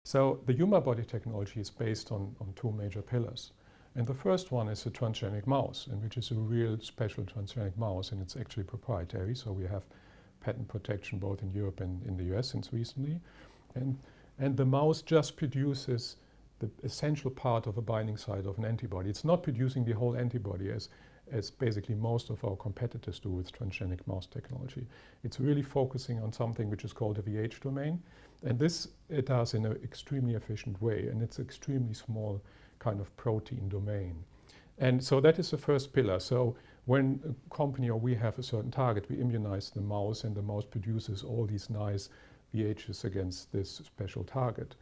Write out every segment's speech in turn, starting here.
So the Humabody technology is based on two major pillars. And the first one is a transgenic mouse, and which is a real special transgenic mouse, and it's actually proprietary. So we have patent protection both in Europe and in the US since recently. And the mouse just produces the essential part of a binding site of an antibody. It's not producing the whole antibody as basically most of our competitors do with transgenic mouse technology. It's really focusing on something which is called a VH domain. And this it does in an extremely efficient way, and it's extremely small kind of protein domain. And so that is the first pillar. So when a company or we have a certain target, we immunize the mouse, and the mouse produces all these nice VHs against this special target.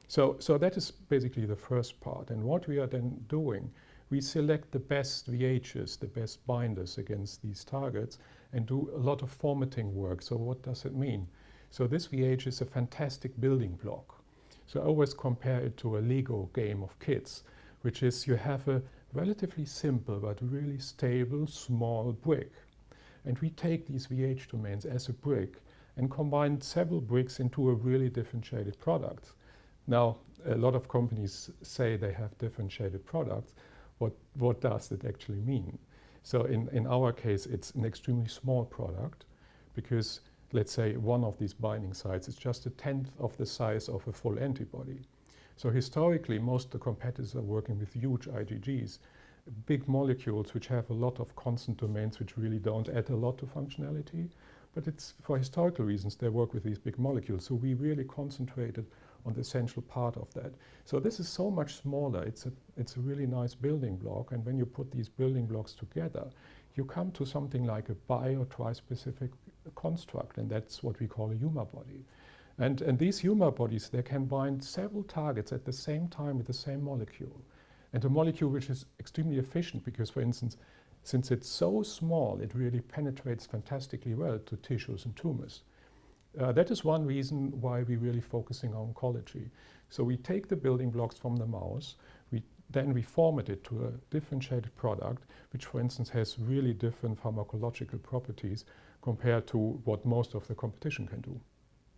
So that is basically the first part. And what we are then doing, we select the best VHs, the best binders against these targets, and do a lot of formatting work. So what does it mean? So this VH is a fantastic building block. So I always compare it to a Lego game of kids, which is you have a relatively simple but really stable small brick. And we take these VH domains as a brick and combine several bricks into a really differentiated product. Now, a lot of companies say they have differentiated products. What does it actually mean? So in our case, it's an extremely small product because, let's say, one of these binding sites is just a tenth of the size of a full antibody. So historically, most of the competitors are working with huge IgGs, big molecules which have a lot of constant domains which really don't add a lot to functionality. But it's for historical reasons they work with these big molecules. So we really concentrated on the essential part of that. So this is so much smaller. It's a really nice building block. And when you put these building blocks together, you come to something like a bi- or tri-specific construct. And that's what we call a Humabody. And these Humabodies, they can bind several targets at the same time with the same molecule. And a molecule which is extremely efficient because, for instance, since it's so small, it really penetrates fantastically well to tissues and tumors. That is one reason why we're really focusing on oncology. So we take the building blocks from the mouse, then we format it to a differentiated product, which, for instance, has really different pharmacological properties compared to what most of the competition can do.